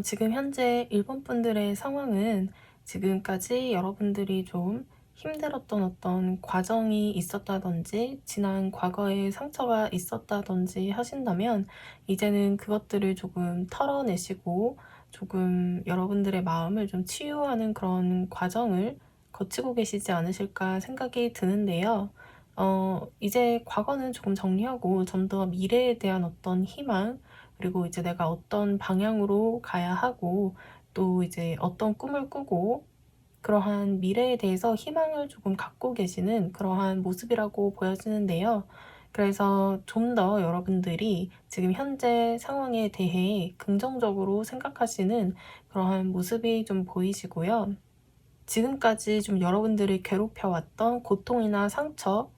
지금 현재 일본 분들의 상황은 지금까지 여러분들이 좀 힘들었던 어떤 과정이 있었다든지, 지난 과거에 상처가 있었다든지 하신다면, 이제는 그것들을 조금 털어내시고, 조금 여러분들의 마음을 좀 치유하는 그런 과정을 거치고 계시지 않으실까 생각이 드는데요. 이제 과거는 조금 정리하고 좀 더 미래에 대한 어떤 희망, 그리고 이제 내가 어떤 방향으로 가야 하고 또 이제 어떤 꿈을 꾸고 그러한 미래에 대해서 희망을 조금 갖고 계시는 그러한 모습이라고 보여지는데요. 그래서 좀 더 여러분들이 지금 현재 상황에 대해 긍정적으로 생각하시는 그러한 모습이 좀 보이시고요. 지금까지 좀 여러분들이 괴롭혀왔던 고통이나 상처,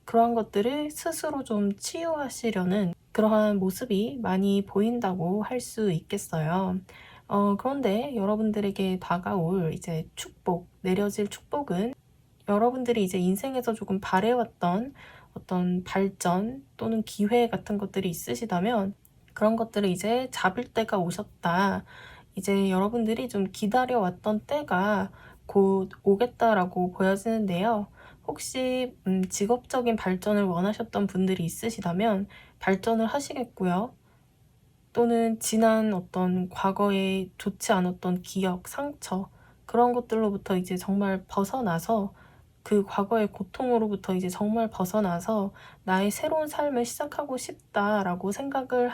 그러한 것들을 스스로 좀 치유하시려는 그러한 모습이 많이 보인다고 할 수 있겠어요. 그런데 여러분들에게 다가올 이제 축복, 내려질 축복은 여러분들이 이제 인생에서 조금 바래왔던 어떤 발전 또는 기회 같은 것들이 있으시다면 그런 것들을 이제 잡을 때가 오셨다. 이제 여러분들이 좀 기다려왔던 때가 곧 오겠다라고 보여지는데요. 혹시 직업적인 발전을 원하셨던 분들이 있으시다면 발전을 하시겠고요. 또는 지난 어떤 과거에 좋지 않았던 기억, 상처 그런 것들로부터 이제 정말 벗어나서 그 과거의 고통으로부터 이제 정말 벗어나서 나의 새로운 삶을 시작하고 싶다라고 생각을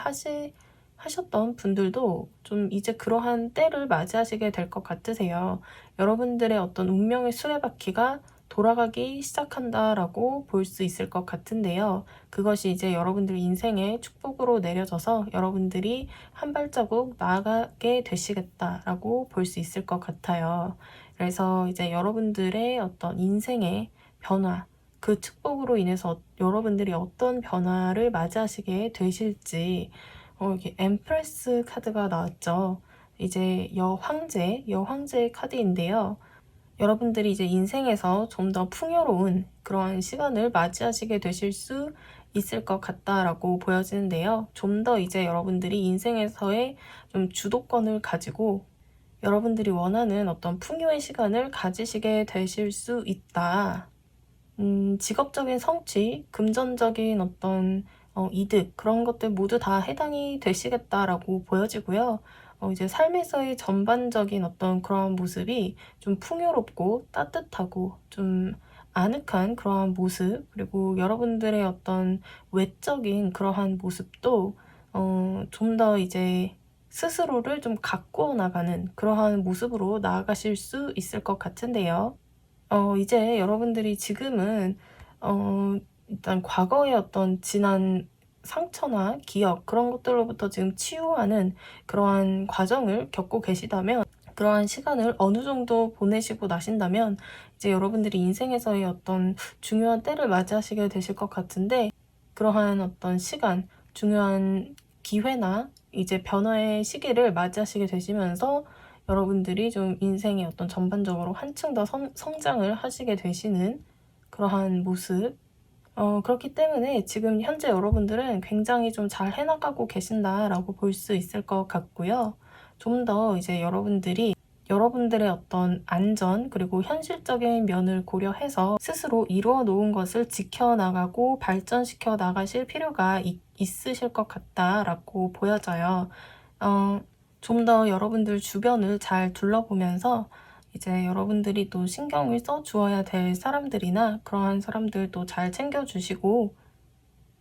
하셨던 분들도 좀 이제 그러한 때를 맞이하시게 될 것 같으세요. 여러분들의 어떤 운명의 수레바퀴가 돌아가기 시작한다라고 볼 수 있을 것 같은데요. 그것이 이제 여러분들 인생의 축복으로 내려져서 여러분들이 한 발자국 나아가게 되시겠다라고 볼 수 있을 것 같아요. 그래서 이제 여러분들의 어떤 인생의 변화, 그 축복으로 인해서 여러분들이 어떤 변화를 맞이하시게 되실지, 이게 엠프레스 카드가 나왔죠. 이제 여황제의 카드인데요. 여러분들이 이제 인생에서 좀 더 풍요로운 그러한 시간을 맞이하시게 되실 수 있을 것 같다라고 보여지는데요. 좀 더 이제 여러분들이 인생에서의 좀 주도권을 가지고 여러분들이 원하는 어떤 풍요의 시간을 가지시게 되실 수 있다. 직업적인 성취, 금전적인 어떤 이득 그런 것들 모두 다 해당이 되시겠다라고 보여지고요. 이제 삶에서의 전반적인 어떤 그러한 모습이 좀 풍요롭고 따뜻하고 좀 아늑한 그러한 모습, 그리고 여러분들의 어떤 외적인 그러한 모습도 좀 더 이제 스스로를 좀 가꾸어 나가는 그러한 모습으로 나아가실 수 있을 것 같은데요. 이제 여러분들이 지금은 일단 과거의 어떤 지난 상처나 기억 그런 것들로부터 지금 치유하는 그러한 과정을 겪고 계시다면, 그러한 시간을 어느 정도 보내시고 나신다면 이제 여러분들이 인생에서의 어떤 중요한 때를 맞이하시게 되실 것 같은데, 그러한 어떤 시간, 중요한 기회나 이제 변화의 시기를 맞이하시게 되시면서 여러분들이 좀 인생의 어떤 전반적으로 한층 더 성장을 하시게 되시는 그러한 모습. 그렇기 때문에 지금 현재 여러분들은 굉장히 좀 잘 해나가고 계신다라고 볼 수 있을 것 같고요. 좀 더 이제 여러분들이 여러분들의 어떤 안전 그리고 현실적인 면을 고려해서 스스로 이루어 놓은 것을 지켜나가고 발전시켜 나가실 필요가 있으실 것 같다라고 보여져요. 좀 더 여러분들 주변을 잘 둘러보면서 이제 여러분들이 또 신경을 써 주어야 될 사람들이나 그러한 사람들도 잘 챙겨주시고,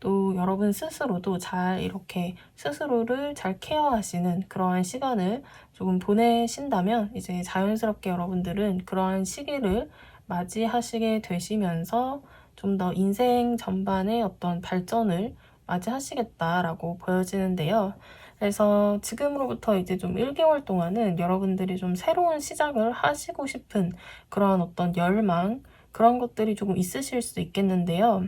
또 여러분 스스로도 잘 이렇게 스스로를 잘 케어하시는 그러한 시간을 조금 보내신다면 이제 자연스럽게 여러분들은 그러한 시기를 맞이하시게 되시면서 좀 더 인생 전반의 어떤 발전을 맞이하시겠다라고 보여지는데요. 그래서 지금으로부터 이제 좀 1개월 동안은 여러분들이 좀 새로운 시작을 하시고 싶은 그런 어떤 열망, 그런 것들이 조금 있으실 수 있겠는데요.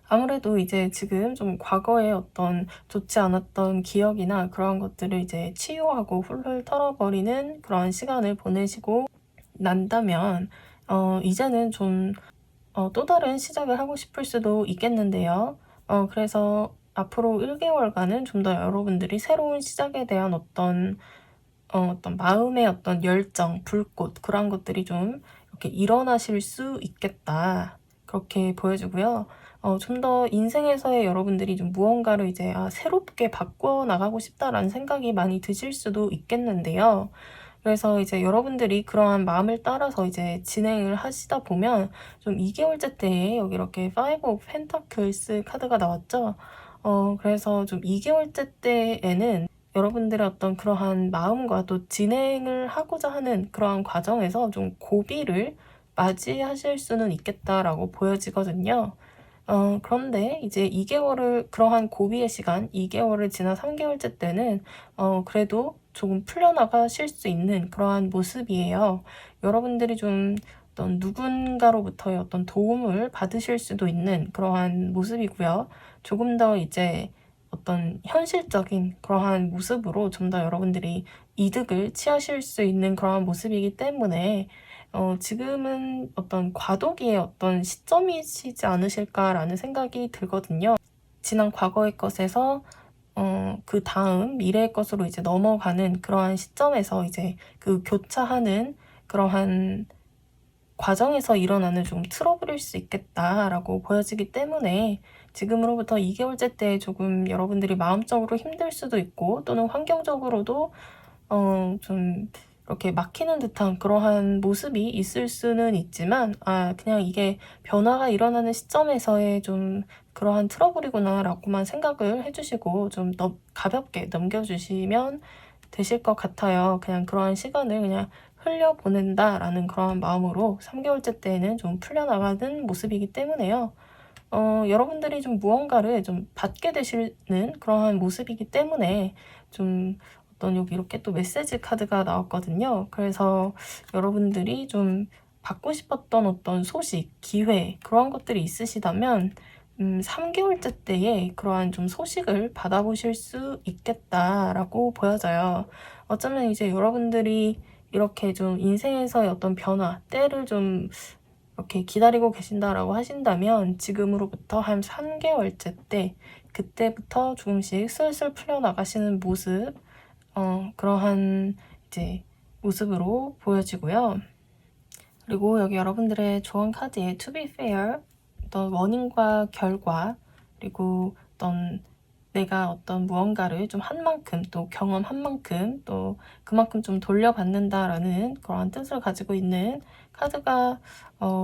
아무래도 이제 지금 좀 과거의 어떤 좋지 않았던 기억이나 그런 것들을 이제 치유하고 훌훌 털어버리는 그런 시간을 보내시고 난다면, 이제는 좀 또 다른 시작을 하고 싶을 수도 있겠는데요. 그래서 앞으로 1개월간은 좀 더 여러분들이 새로운 시작에 대한 어떤 어떤 마음의 어떤 열정, 불꽃 그런 것들이 좀 이렇게 일어나실 수 있겠다. 그렇게 보여지고요. 좀 더 인생에서의 여러분들이 좀 무언가를 이제 새롭게 바꿔 나가고 싶다라는 생각이 많이 드실 수도 있겠는데요. 그래서 이제 여러분들이 그러한 마음을 따라서 이제 진행을 하시다 보면 좀 2개월째 때에 여기 이렇게 Five of Pentacles 카드가 나왔죠. 그래서 좀 2개월째 때에는 여러분들의 어떤 그러한 마음과 또 진행을 하고자 하는 그러한 과정에서 좀 고비를 맞이하실 수는 있겠다라고 보여지거든요. 그런데 이제 2개월을 그러한 고비의 시간 2개월을 지난 3개월째 때는 그래도 조금 풀려나가실 수 있는 그러한 모습이에요. 여러분들이 좀 어떤 누군가로부터의 어떤 도움을 받으실 수도 있는 그러한 모습이고요. 조금 더 이제 어떤 현실적인 그러한 모습으로 좀 더 여러분들이 이득을 취하실 수 있는 그러한 모습이기 때문에 지금은 어떤 과도기의 어떤 시점이시지 않으실까라는 생각이 들거든요. 지난 과거의 것에서 그 다음 미래의 것으로 이제 넘어가는 그러한 시점에서 이제 그 교차하는 그러한 과정에서 일어나는 좀 트러블일 수 있겠다라고 보여지기 때문에 지금으로부터 2개월째 때 조금 여러분들이 마음적으로 힘들 수도 있고 또는 환경적으로도 좀 이렇게 막히는 듯한 그러한 모습이 있을 수는 있지만 그냥 이게 변화가 일어나는 시점에서의 좀 그러한 트러블이구나라고만 생각을 해주시고 좀 가볍게 넘겨주시면 되실 것 같아요. 그냥 그러한 시간을 그냥 흘려보낸다라는 그러한 마음으로 3개월째 때에는 좀 풀려나가는 모습이기 때문에요. 여러분들이 좀 무언가를 좀 받게 되시는 그러한 모습이기 때문에 좀 어떤 여기 이렇게 또 메시지 카드가 나왔거든요. 그래서 여러분들이 좀 받고 싶었던 어떤 소식, 기회 그러한 것들이 있으시다면 3개월째 때에 그러한 좀 소식을 받아보실 수 있겠다라고 보여져요. 어쩌면 이제 여러분들이 이렇게 좀 인생에서의 어떤 변화, 때를 좀 이렇게 기다리고 계신다라고 하신다면 지금으로부터 한 3개월째 때 그때부터 조금씩 슬슬 풀려나가시는 모습 그러한 이제 모습으로 보여지고요. 그리고 여기 여러분들의 조언 카드에 To be fair 어떤 원인과 결과 그리고 어떤 내가 어떤 무언가를 좀 한 만큼 또 경험한 만큼 또 그만큼 좀 돌려받는다라는 그런 뜻을 가지고 있는 카드가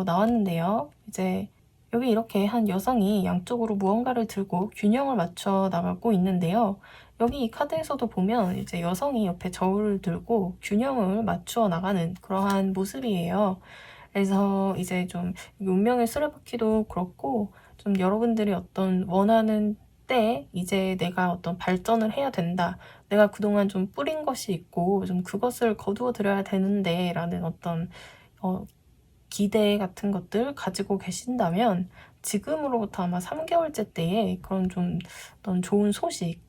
나왔는데요. 이제 여기 이렇게 한 여성이 양쪽으로 무언가를 들고 균형을 맞춰 나가고 있는데요. 여기 이 카드에서도 보면 이제 여성이 옆에 저울을 들고 균형을 맞추어 나가는 그러한 모습이에요. 그래서 이제 좀 운명의 수레바퀴도 그렇고 좀 여러분들이 어떤 원하는 때 이제 내가 어떤 발전을 해야 된다. 내가 그동안 좀 뿌린 것이 있고 좀 그것을 거두어 들여야 되는데 라는 어떤 어, 기대 같은 것들 가지고 계신다면 지금으로부터 아마 3개월째 때에 그런 좀 어떤 좋은 소식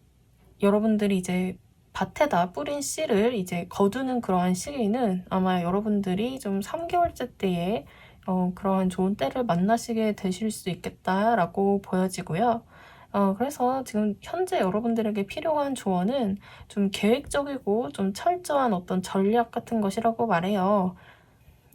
여러분들이 이제 밭에다 뿌린 씨를 이제 거두는 그러한 시기는 아마 여러분들이 좀 3개월째 때에 그러한 좋은 때를 만나시게 되실 수 있겠다라고 보여지고요. 그래서 지금 현재 여러분들에게 필요한 조언은 좀 계획적이고 좀 철저한 어떤 전략 같은 것이라고 말해요.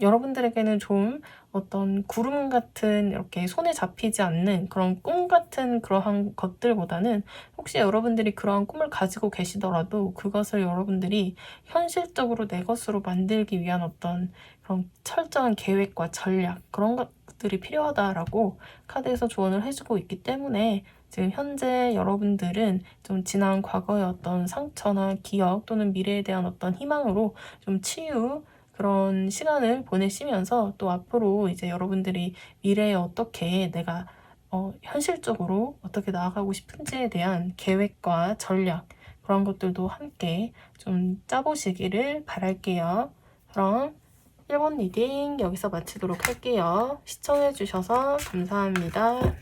여러분들에게는 좀 어떤 구름 같은 이렇게 손에 잡히지 않는 그런 꿈 같은 그러한 것들보다는 혹시 여러분들이 그러한 꿈을 가지고 계시더라도 그것을 여러분들이 현실적으로 내 것으로 만들기 위한 어떤 그런 철저한 계획과 전략 그런 것들이 필요하다라고 카드에서 조언을 해주고 있기 때문에 지금 현재 여러분들은 좀 지난 과거의 어떤 상처나 기억 또는 미래에 대한 어떤 희망으로 좀 치유 그런 시간을 보내시면서 또 앞으로 이제 여러분들이 미래에 어떻게 내가 현실적으로 어떻게 나아가고 싶은지에 대한 계획과 전략 그런 것들도 함께 좀 짜보시기를 바랄게요. 그럼 1번 리딩 여기서 마치도록 할게요. 시청해주셔서 감사합니다.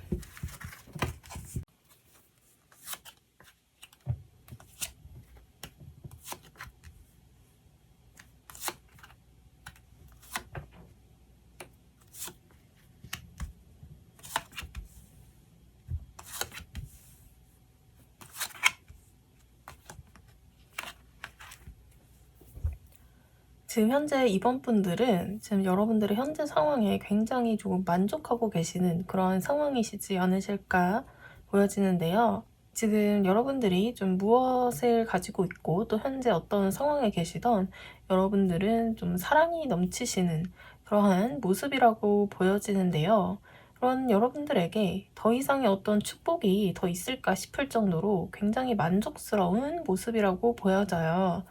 지금 현재 이번 분들은 지금 여러분들의 현재 상황에 굉장히 조금 만족하고 계시는 그런 상황이시지 않으실까 보여지는데요. 지금 여러분들이 좀 무엇을 가지고 있고 또 현재 어떤 상황에 계시던 여러분들은 좀 사랑이 넘치시는 그러한 모습이라고 보여지는데요. 그런 여러분들에게 더 이상의 어떤 축복이 더 있을까 싶을 정도로 굉장히 만족스러운 모습이라고 보여져요.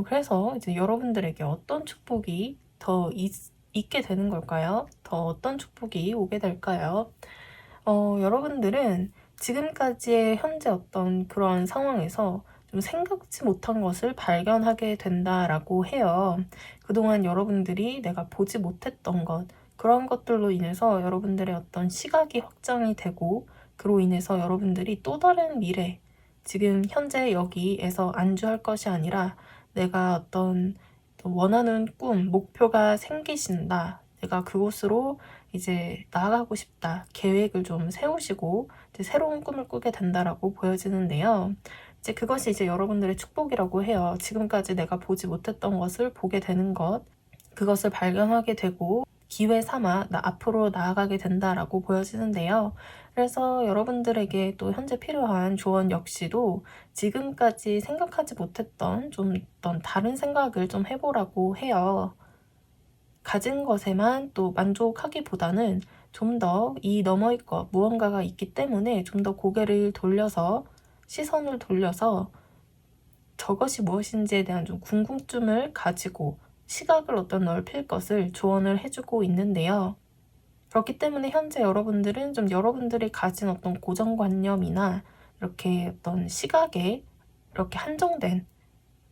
그래서 이제 여러분들에게 어떤 축복이 더 있게 되는 걸까요? 더 어떤 축복이 오게 될까요? 여러분들은 지금까지의 현재 어떤 그런 상황에서 좀 생각지 못한 것을 발견하게 된다라고 해요. 그동안 여러분들이 내가 보지 못했던 것, 그런 것들로 인해서 여러분들의 어떤 시각이 확장이 되고, 그로 인해서 여러분들이 또 다른 미래, 지금 현재 여기에서 안주할 것이 아니라 내가 어떤 원하는 꿈, 목표가 생기신다. 내가 그곳으로 이제 나아가고 싶다. 계획을 좀 세우시고 이제 새로운 꿈을 꾸게 된다라고 보여지는데요. 이제 그것이 이제 여러분들의 축복이라고 해요. 지금까지 내가 보지 못했던 것을 보게 되는 것, 그것을 발견하게 되고 기회 삼아 앞으로 나아가게 된다라고 보여지는데요. 그래서 여러분들에게 또 현재 필요한 조언 역시도 지금까지 생각하지 못했던 좀 어떤 다른 생각을 좀 해보라고 해요. 가진 것에만 또 만족하기보다는 좀 더 이 너머의 것, 무언가가 있기 때문에 좀 더 고개를 돌려서, 시선을 돌려서 저것이 무엇인지에 대한 좀 궁금증을 가지고 시각을 어떤 넓힐 것을 조언을 해주고 있는데요. 그렇기 때문에 현재 여러분들은 좀 여러분들이 가진 어떤 고정관념이나 이렇게 어떤 시각에 이렇게 한정된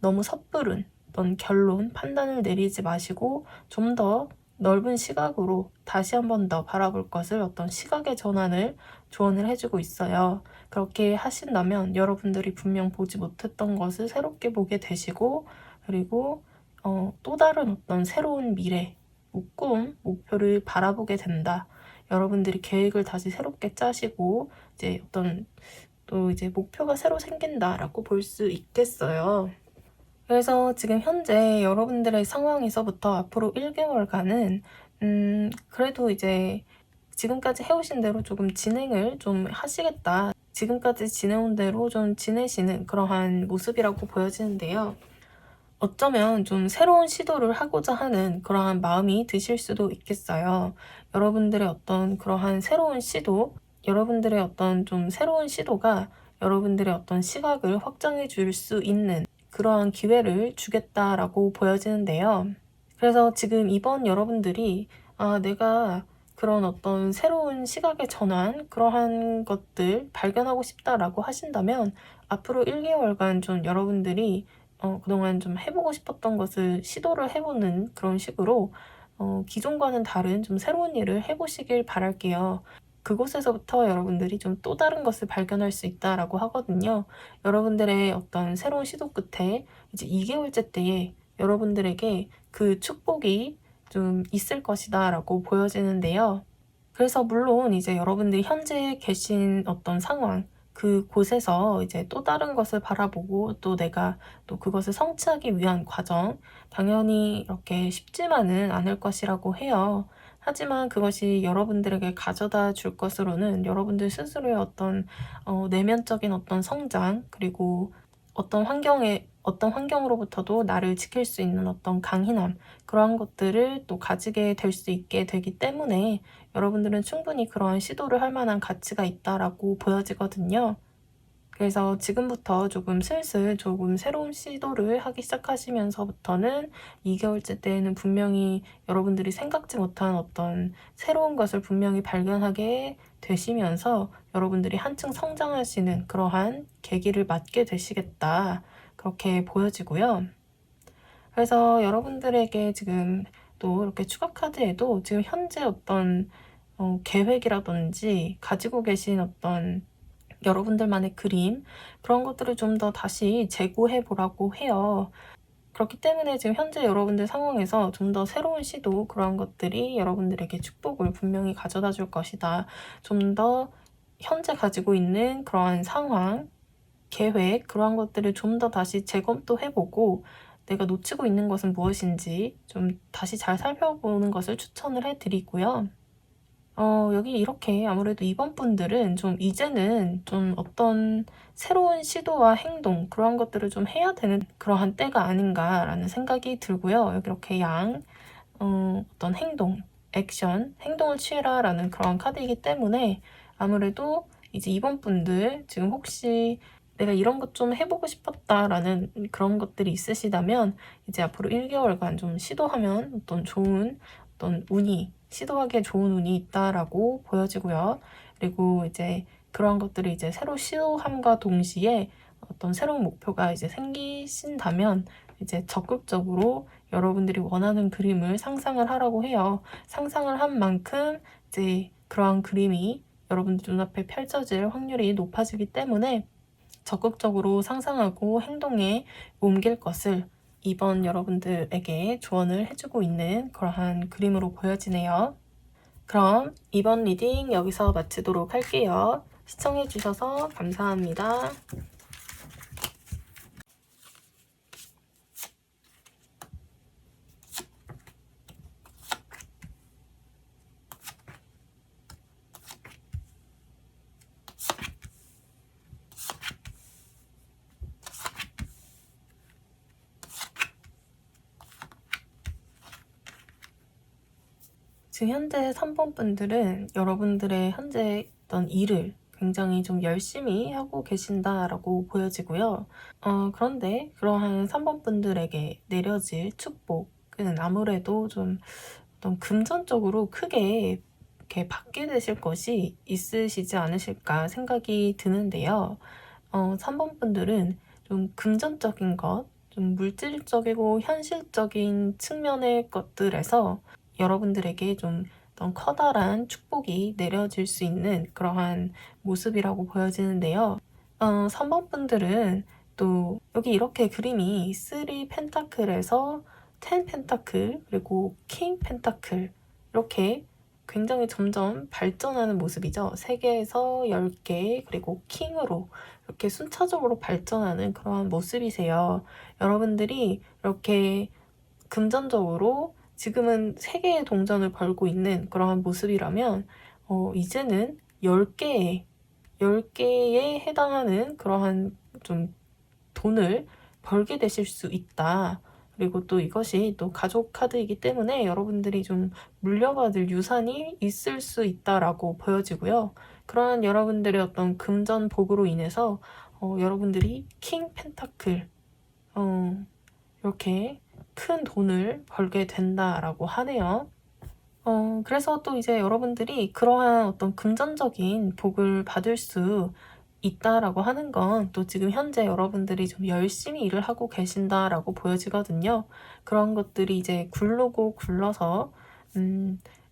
너무 섣부른 어떤 결론, 판단을 내리지 마시고 좀 더 넓은 시각으로 다시 한 번 더 바라볼 것을 어떤 시각의 전환을 조언을 해주고 있어요. 그렇게 하신다면 여러분들이 분명 보지 못했던 것을 새롭게 보게 되시고, 그리고 또 다른 어떤 새로운 미래, 꿈, 목표를 바라보게 된다. 여러분들이 계획을 다시 새롭게 짜시고 이제 어떤 또 이제 목표가 새로 생긴다라고 볼 수 있겠어요. 그래서 지금 현재 여러분들의 상황에서부터 앞으로 1개월간은 그래도 이제 지금까지 해오신 대로 조금 진행을 좀 하시겠다. 지금까지 지내온 대로 좀 지내시는 그러한 모습이라고 보여지는데요. 어쩌면 좀 새로운 시도를 하고자 하는 그러한 마음이 드실 수도 있겠어요. 여러분들의 어떤 그러한 새로운 시도, 여러분들의 어떤 좀 새로운 시도가 여러분들의 어떤 시각을 확장해 줄 수 있는 그러한 기회를 주겠다라고 보여지는데요. 그래서 지금 이번 여러분들이 내가 그런 어떤 새로운 시각의 전환, 그러한 것들 발견하고 싶다라고 하신다면 앞으로 1개월간 좀 여러분들이 그동안 좀 해보고 싶었던 것을 시도를 해보는 그런 식으로 기존과는 다른 좀 새로운 일을 해보시길 바랄게요. 그곳에서부터 여러분들이 좀 또 다른 것을 발견할 수 있다라고 하거든요. 여러분들의 어떤 새로운 시도 끝에 이제 2개월째 때에 여러분들에게 그 축복이 좀 있을 것이다라고 보여지는데요. 그래서 물론 이제 여러분들이 현재 계신 어떤 상황, 그곳에서 이제 또 다른 것을 바라보고 또 내가 또 그것을 성취하기 위한 과정, 당연히 이렇게 쉽지만은 않을 것이라고 해요. 하지만 그것이 여러분들에게 가져다 줄 것으로는 여러분들 스스로의 어떤 내면적인 어떤 성장, 그리고 어떤 환경으로부터도 나를 지킬 수 있는 어떤 강인함, 그러한 것들을 또 가지게 될 수 있게 되기 때문에 여러분들은 충분히 그러한 시도를 할 만한 가치가 있다라고 보여지거든요. 그래서 지금부터 조금 슬슬 조금 새로운 시도를 하기 시작하시면서부터는 2개월째 때에는 분명히 여러분들이 생각지 못한 어떤 새로운 것을 분명히 발견하게 되시면서 여러분들이 한층 성장하시는 그러한 계기를 맞게 되시겠다. 그렇게 보여지고요. 그래서 여러분들에게 지금 또 이렇게 추가 카드에도 지금 현재 어떤 계획이라든지 가지고 계신 어떤 여러분들만의 그림, 그런 것들을 좀 더 다시 재고해 보라고 해요. 그렇기 때문에 지금 현재 여러분들 상황에서 좀 더 새로운 시도, 그런 것들이 여러분들에게 축복을 분명히 가져다 줄 것이다. 좀 더 현재 가지고 있는 그러한 상황, 계획, 그러한 것들을 좀 더 다시 재검토해 보고 내가 놓치고 있는 것은 무엇인지 좀 다시 잘 살펴보는 것을 추천을 해드리고요. 여기 이렇게 아무래도 이번 분들은 좀 이제는 좀 어떤 새로운 시도와 행동 그러한 것들을 좀 해야 되는 그러한 때가 아닌가라는 생각이 들고요. 여기 이렇게 어떤 행동, 액션, 행동을 취해라라는 그런 카드이기 때문에 아무래도 이제 이번 분들 지금 혹시 내가 이런 것 좀 해보고 싶었다라는 그런 것들이 있으시다면 이제 앞으로 1개월간 좀 시도하면 어떤 운이 시도하기에 좋은 운이 있다라고 보여지고요. 그리고 이제 그런 것들이 이제 새로 시도함과 동시에 어떤 새로운 목표가 이제 생기신다면 이제 적극적으로 여러분들이 원하는 그림을 상상을 하라고 해요. 상상을 한 만큼 이제 그러한 그림이 여러분들 눈앞에 펼쳐질 확률이 높아지기 때문에 적극적으로 상상하고 행동에 옮길 것을 이번 여러분들에게 조언을 해주고 있는 그러한 그림으로 보여지네요. 그럼 이번 리딩 여기서 마치도록 할게요. 시청해주셔서 감사합니다. 지금 현재 3번 분들은 여러분들의 현재 어떤 일을 굉장히 좀 열심히 하고 계신다라고 보여지고요. 그런데 그러한 3번 분들에게 내려질 축복은 아무래도 좀 어떤 금전적으로 크게 이렇게 받게 되실 것이 있으시지 않으실까 생각이 드는데요. 3번 분들은 좀 금전적인 것, 좀 물질적이고 현실적인 측면의 것들에서 여러분들에게 좀 어떤 커다란 축복이 내려질 수 있는 그러한 모습이라고 보여지는데요. 3번 분들은 또 여기 이렇게 그림이 3 펜타클에서 10 펜타클 그리고 킹 펜타클 이렇게 굉장히 점점 발전하는 모습이죠. 3개에서 10개 그리고 킹으로 이렇게 순차적으로 발전하는 그러한 모습이세요. 여러분들이 이렇게 금전적으로 지금은 3개의 동전을 벌고 있는 그러한 모습이라면 이제는 10개에 해당하는 그러한 좀 돈을 벌게 되실 수 있다. 그리고 또 이것이 또 가족 카드이기 때문에 여러분들이 좀 물려받을 유산이 있을 수 있다라고 보여지고요. 그러한 여러분들의 어떤 금전 복으로 인해서 여러분들이 킹 펜타클 이렇게 큰 돈을 벌게 된다라고 하네요. 그래서 또 이제 여러분들이 그러한 어떤 금전적인 복을 받을 수 있다라고 하는 건 또 지금 현재 여러분들이 좀 열심히 일을 하고 계신다라고 보여지거든요. 그런 것들이 이제 굴르고 굴러서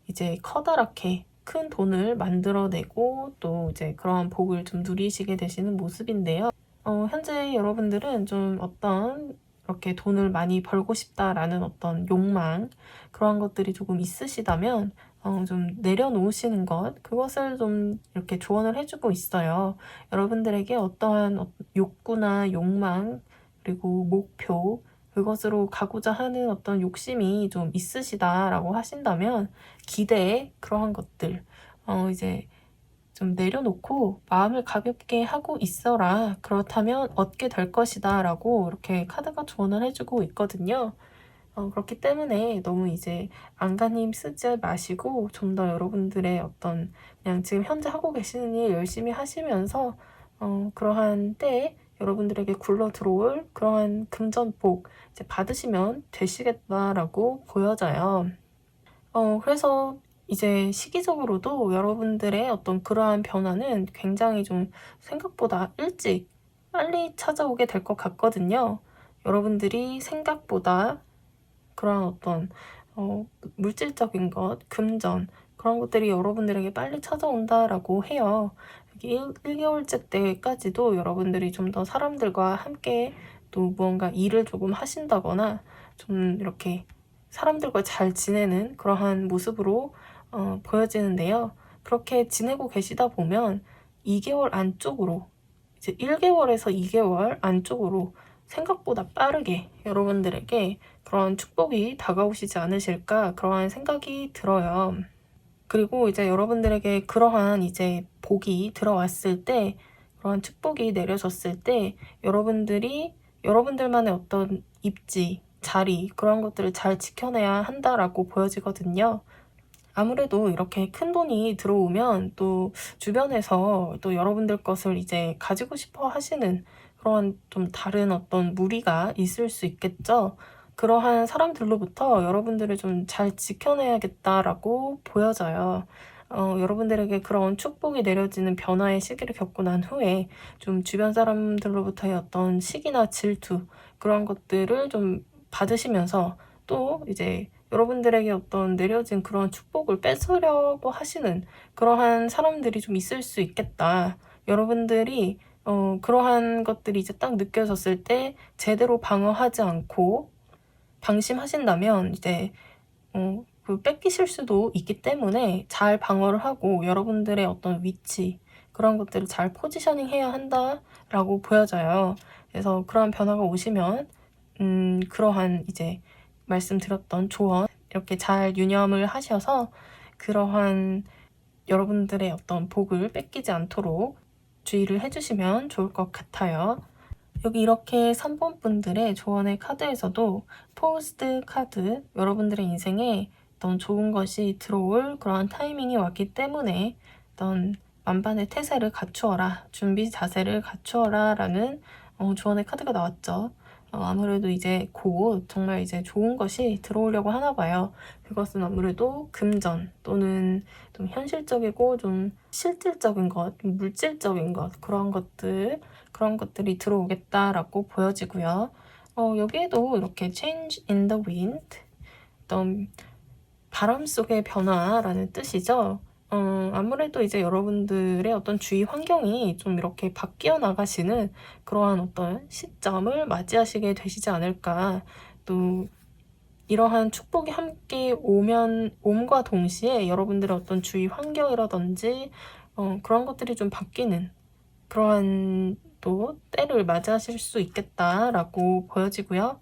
이제 커다랗게 큰 돈을 만들어내고 또 이제 그러한 복을 좀 누리시게 되시는 모습인데요. 현재 여러분들은 좀 어떤 이렇게 돈을 많이 벌고 싶다라는 어떤 욕망 그러한 것들이 조금 있으시다면 좀 내려놓으시는 것 그것을 좀 이렇게 조언을 해주고 있어요. 여러분들에게 어떠한 욕구나 욕망 그리고 목표 그것으로 가고자 하는 어떤 욕심이 좀 있으시다라고 하신다면 기대에 그러한 것들 이제 좀 내려놓고 마음을 가볍게 하고 있어라. 그렇다면 얻게 될 것이다. 라고 이렇게 카드가 조언을 해주고 있거든요. 그렇기 때문에 너무 이제 안간힘 쓰지 마시고 좀 더 여러분들의 어떤 그냥 지금 현재 하고 계시는 일 열심히 하시면서 그러한 때에 여러분들에게 굴러 들어올 그러한 금전복 이제 받으시면 되시겠다라고 보여져요. 그래서 이제 시기적으로도 여러분들의 어떤 그러한 변화는 굉장히 좀 생각보다 일찍 빨리 찾아오게 될 것 같거든요. 여러분들이 생각보다 그런 어떤 물질적인 것, 금전 그런 것들이 여러분들에게 빨리 찾아온다라고 해요. 여기 1개월째 때까지도 여러분들이 좀 더 사람들과 함께 또 무언가 일을 조금 하신다거나 좀 이렇게 사람들과 잘 지내는 그러한 모습으로 보여지는데요. 그렇게 지내고 계시다 보면 2개월 안쪽으로 이제 1개월에서 2개월 안쪽으로 생각보다 빠르게 여러분들에게 그런 축복이 다가오시지 않으실까 그러한 생각이 들어요. 그리고 이제 여러분들에게 그러한 이제 복이 들어왔을 때, 그러한 축복이 내려졌을 때 여러분들이 여러분들만의 어떤 입지, 자리 그런 것들을 잘 지켜내야 한다라고 보여지거든요. 아무래도 이렇게 큰 돈이 들어오면 또 주변에서 또 여러분들 것을 이제 가지고 싶어 하시는 그런 좀 다른 어떤 무리가 있을 수 있겠죠. 그러한 사람들로부터 여러분들을 좀 잘 지켜내야겠다라고 보여져요. 여러분들에게 그런 축복이 내려지는 변화의 시기를 겪고 난 후에 좀 주변 사람들로부터의 어떤 시기나 질투 그런 것들을 좀 받으시면서 또 이제 여러분들에게 어떤 내려진 그런 축복을 뺏으려고 하시는 그러한 사람들이 좀 있을 수 있겠다. 여러분들이 그러한 것들이 이제 딱 느껴졌을 때 제대로 방어하지 않고 방심하신다면 이제 그 뺏기실 수도 있기 때문에 잘 방어를 하고 여러분들의 어떤 위치 그런 것들을 잘 포지셔닝 해야 한다라고 보여져요. 그래서 그러한 변화가 오시면 그러한 이제 말씀드렸던 조언 이렇게 잘 유념을 하셔서 그러한 여러분들의 어떤 복을 뺏기지 않도록 주의를 해주시면 좋을 것 같아요. 여기 이렇게 3번 분들의 조언의 카드에서도 포스트 카드, 여러분들의 인생에 어떤 좋은 것이 들어올 그러한 타이밍이 왔기 때문에 어떤 만반의 태세를 갖추어라, 준비 자세를 갖추어라 라는 조언의 카드가 나왔죠. 아무래도 이제 곧 정말 이제 좋은 것이 들어오려고 하나 봐요. 그것은 아무래도 금전 또는 좀 현실적이고 좀 실질적인 것, 물질적인 것, 그런 것들이 들어오겠다라고 보여지고요. 여기에도 이렇게 change in the wind, 어떤 바람 속의 변화라는 뜻이죠. 아무래도 이제 여러분들의 어떤 주위 환경이 좀 이렇게 바뀌어 나가시는 그러한 어떤 시점을 맞이하시게 되시지 않을까. 또 이러한 축복이 함께 옴과 동시에 여러분들의 어떤 주위 환경이라든지 그런 것들이 좀 바뀌는 그러한 또 때를 맞이하실 수 있겠다라고 보여지고요.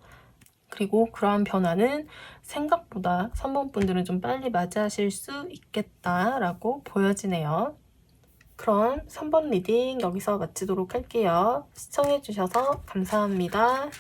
그리고 그러한 변화는 생각보다 3번 분들은 좀 빨리 맞이하실 수 있겠다라고 보여지네요. 그럼 3번 리딩 여기서 마치도록 할게요. 시청해주셔서 감사합니다.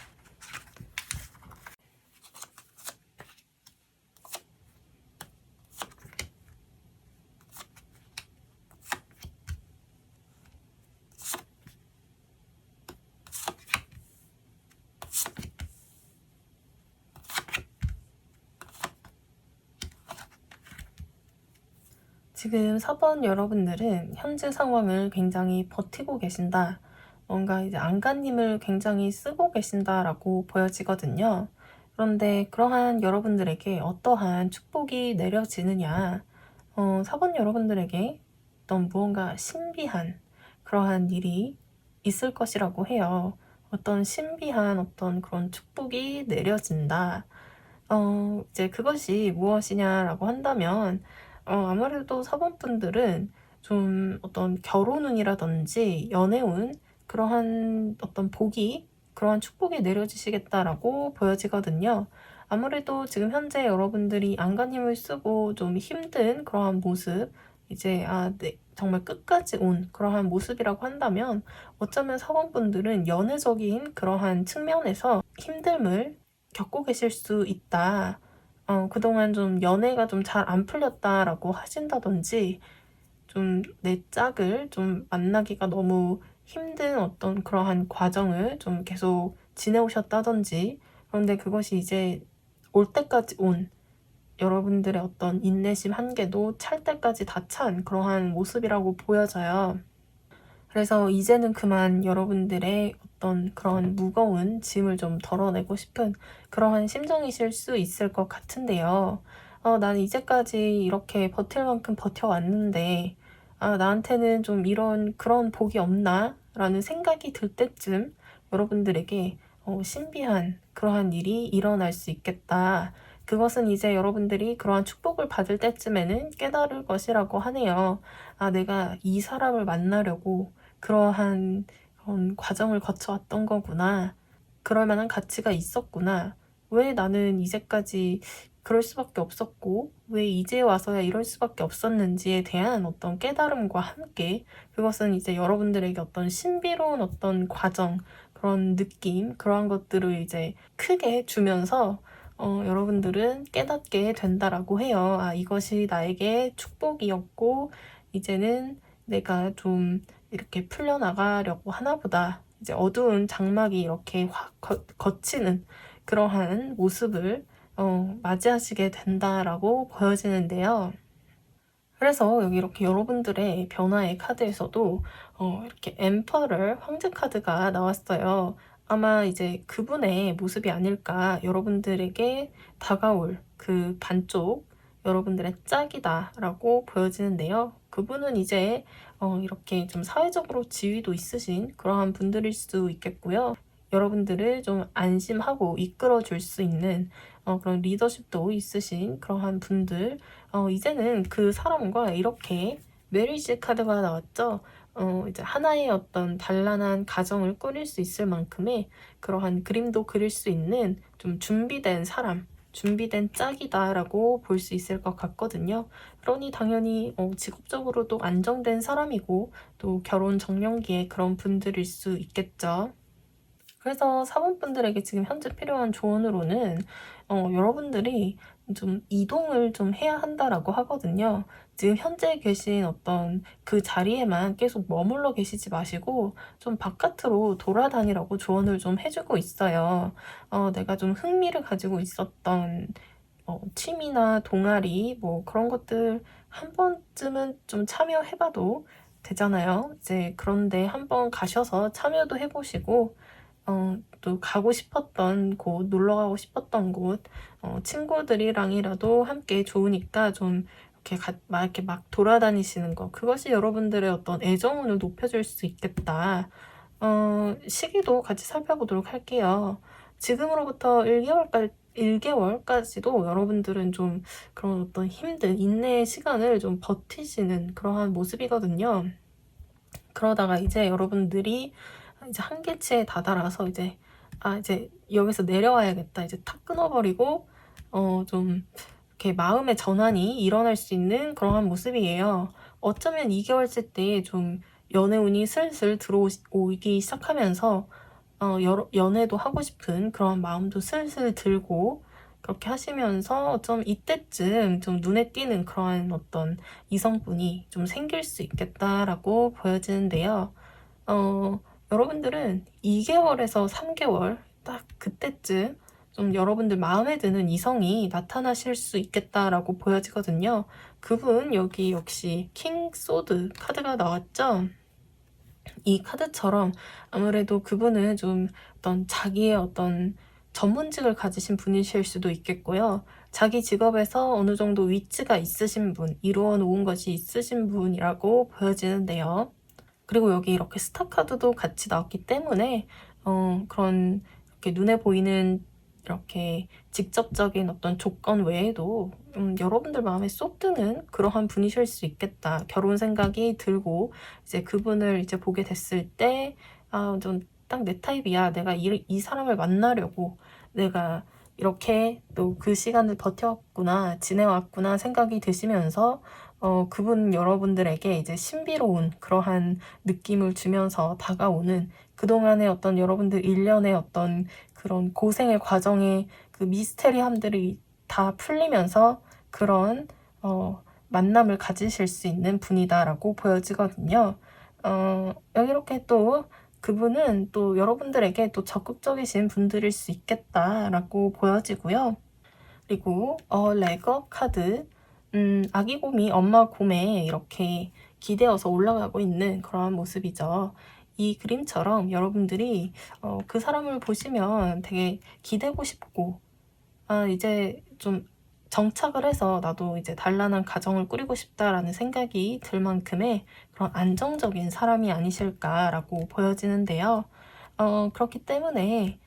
지금 4번 여러분들은 현재 상황을 굉장히 버티고 계신다. 뭔가 이제 안간힘을 굉장히 쓰고 계신다라고 보여지거든요. 그런데 그러한 여러분들에게 어떠한 축복이 내려지느냐. 4번 여러분들에게 어떤 무언가 신비한 그러한 일이 있을 것이라고 해요. 어떤 신비한 어떤 그런 축복이 내려진다. 이제 그것이 무엇이냐라고 한다면, 아무래도 사본분들은 좀 어떤 결혼운이라든지 연애운, 그러한 어떤 복이, 그러한 축복이 내려지시겠다라고 보여지거든요. 아무래도 지금 현재 여러분들이 안간힘을 쓰고 좀 힘든 그러한 모습, 이제, 네, 정말 끝까지 온 그러한 모습이라고 한다면, 어쩌면 사본분들은 연애적인 그러한 측면에서 힘듦을 겪고 계실 수 있다. 그동안 좀 연애가 좀 잘 안 풀렸다라고 하신다든지, 좀 내 짝을 좀 만나기가 너무 힘든 어떤 그러한 과정을 좀 계속 지내오셨다든지, 그런데 그것이 이제 올 때까지 온 여러분들의 어떤 인내심 한계도 찰 때까지 다 찬 그러한 모습이라고 보여져요. 그래서 이제는 그만 여러분들의 어떤 그런 무거운 짐을 좀 덜어내고 싶은 그러한 심정이실 수 있을 것 같은데요. 나는 이제까지 이렇게 버틸 만큼 버텨왔는데, 나한테는 좀 그런 복이 없나? 라는 생각이 들 때쯤 여러분들에게 신비한 그러한 일이 일어날 수 있겠다. 그것은 이제 여러분들이 그러한 축복을 받을 때쯤에는 깨달을 것이라고 하네요. 내가 이 사람을 만나려고 그러한 과정을 거쳐왔던 거구나. 그럴 만한 가치가 있었구나. 왜 나는 이제까지 그럴 수밖에 없었고, 왜 이제 와서야 이럴 수밖에 없었는지에 대한 어떤 깨달음과 함께 그것은 이제 여러분들에게 어떤 신비로운 어떤 과정, 그런 느낌, 그러한 것들을 이제 크게 주면서 여러분들은 깨닫게 된다라고 해요. 아, 이것이 나에게 축복이었고, 이제는 내가 좀 이렇게 풀려나가려고 하나 보다. 이제 어두운 장막이 이렇게 확 걷히는 그러한 모습을 맞이하시게 된다라고 보여지는데요. 그래서 여기 이렇게 여러분들의 변화의 카드에서도 이렇게 엠퍼럴 황제 카드가 나왔어요. 아마 이제 그분의 모습이 아닐까, 여러분들에게 다가올 그 반쪽, 여러분들의 짝이다라고 보여지는데요. 그분은 이제 이렇게 좀 사회적으로 지위도 있으신 그러한 분들일 수 있겠고요. 여러분들을 좀 안심하고 이끌어 줄 수 있는 그런 리더십도 있으신 그러한 분들, 이제는 그 사람과 이렇게 메리지 카드가 나왔죠. 이제 하나의 어떤 단란한 가정을 꾸릴 수 있을 만큼의 그러한 그림도 그릴 수 있는 좀 준비된 사람, 준비된 짝이다라고 볼 수 있을 것 같거든요. 그러니 당연히 직업적으로도 안정된 사람이고 또 결혼 정년기에 그런 분들일 수 있겠죠. 그래서 사원분들에게 지금 현재 필요한 조언으로는 여러분들이 좀 이동을 좀 해야 한다라고 하거든요. 지금 현재 계신 어떤 그 자리에만 계속 머물러 계시지 마시고 좀 바깥으로 돌아다니라고 조언을 좀 해주고 있어요. 내가 좀 흥미를 가지고 있었던 취미나 동아리 뭐 그런 것들 한 번쯤은 좀 참여해봐도 되잖아요. 이제 그런데 한번 가셔서 참여도 해보시고 또 가고 싶었던 곳, 놀러 가고 싶었던 곳, 친구들이랑이라도 함께 좋으니까 좀 이렇게 막 이렇게 막 돌아다니시는 거, 그것이 여러분들의 어떤 애정운을 높여줄 수 있겠다. 시기도 같이 살펴보도록 할게요. 지금으로부터 1개월까지도 여러분들은 좀 그런 어떤 힘든 인내의 시간을 좀 버티시는 그러한 모습이거든요. 그러다가 이제 여러분들이 이제 한계치에 다다라서 이제 이제 여기서 내려와야겠다, 이제 탁 끊어버리고 좀 이렇게 마음의 전환이 일어날 수 있는 그러한 모습이에요. 어쩌면 2개월째 때에 좀 연애운이 슬슬 들어오기 시작하면서 연애도 하고 싶은 그런 마음도 슬슬 들고, 그렇게 하시면서 좀 이때쯤 좀 눈에 띄는 그러한 어떤 이성분이 좀 생길 수 있겠다라고 보여지는데요. 어, 여러분들은 2개월에서 3개월 딱 그때쯤 좀 여러분들 마음에 드는 이성이 나타나실 수 있겠다라고 보여지거든요. 그분 여기 역시 킹 소드 카드가 나왔죠. 이 카드처럼 아무래도 그분은 좀 어떤 자기의 어떤 전문직을 가지신 분이실 수도 있겠고요. 자기 직업에서 어느 정도 위치가 있으신 분, 이루어 놓은 것이 있으신 분이라고 보여지는데요. 그리고 여기 이렇게 스타 카드도 같이 나왔기 때문에 그런 이렇게 눈에 보이는 이렇게 직접적인 어떤 조건 외에도 여러분들 마음에 쏙 드는 그러한 분이실 수 있겠다. 결혼 생각이 들고 이제 그분을 이제 보게 됐을 때 좀 딱 내 타입이야. 내가 이 사람을 만나려고 내가 이렇게 또 그 시간을 버텨왔구나, 지내왔구나 생각이 드시면서 그분 여러분들에게 이제 신비로운 그러한 느낌을 주면서 다가오는, 그동안의 어떤 여러분들 일련의 어떤 그런 고생의 과정의 그 미스테리함들이 다 풀리면서 그런 만남을 가지실 수 있는 분이다라고 보여지거든요. 여기 이렇게 또 그분은 또 여러분들에게 또 적극적이신 분들일 수 있겠다라고 보여지고요. 그리고 레거 카드, 아기 곰이 엄마 곰에 이렇게 기대어서 올라가고 있는 그런 모습이죠. 이 그림처럼 여러분들이 그 사람을 보시면 되게 기대고 싶고, 이제 좀 정착을 해서 나도 이제 단란한 가정을 꾸리고 싶다라는 생각이 들 만큼의 그런 안정적인 사람이 아니실까라고 보여지는데요. 그렇기 때문에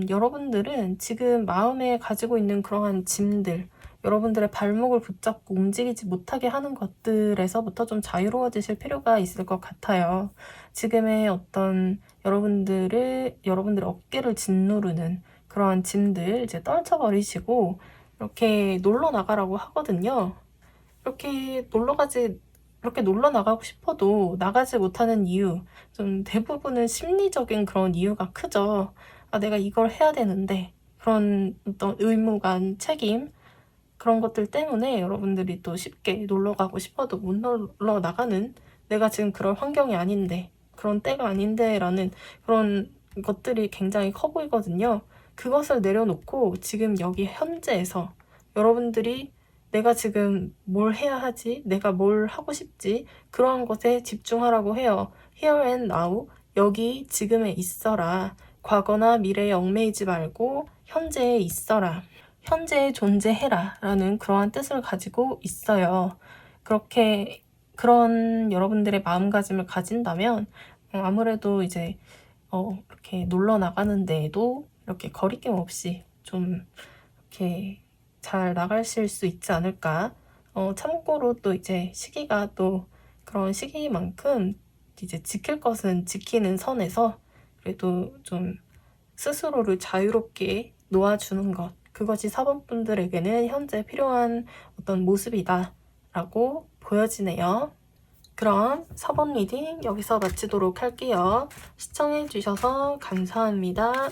여러분들은 지금 마음에 가지고 있는 그러한 짐들, 여러분들의 발목을 붙잡고 움직이지 못하게 하는 것들에서부터 좀 자유로워지실 필요가 있을 것 같아요. 지금의 어떤 여러분들의 어깨를 짓누르는 그러한 짐들 이제 떨쳐버리시고 이렇게 놀러 나가라고 하거든요. 이렇게 놀러 나가고 싶어도 나가지 못하는 이유, 좀 대부분은 심리적인 그런 이유가 크죠. 아, 내가 이걸 해야 되는데, 그런 어떤 의무감, 책임, 그런 것들 때문에 여러분들이 또 쉽게 놀러 가고 싶어도 못 놀러 나가는, 내가 지금 그럴 환경이 아닌데, 그런 때가 아닌데, 라는 그런 것들이 굉장히 커 보이거든요. 그것을 내려놓고 지금 여기 현재에서 여러분들이 내가 지금 뭘 해야 하지? 내가 뭘 하고 싶지? 그러한 것에 집중하라고 해요. Here and now, 여기 지금에 있어라. 과거나 미래에 얽매이지 말고 현재에 있어라. 현재에 존재해라. 라는 그러한 뜻을 가지고 있어요. 그런 여러분들의 마음가짐을 가진다면 아무래도 이제 이렇게 놀러 나가는 데에도 이렇게 거리낌 없이 좀 이렇게 잘 나가실 수 있지 않을까. 참고로 또 이제 시기가 또 그런 시기만큼 이제 지킬 것은 지키는 선에서 그래도 좀 스스로를 자유롭게 놓아주는 것. 그것이 사범분들에게는 현재 필요한 어떤 모습이다 라고 보여지네요. 그럼 4번 리딩 여기서 마치도록 할게요. 시청해주셔서 감사합니다.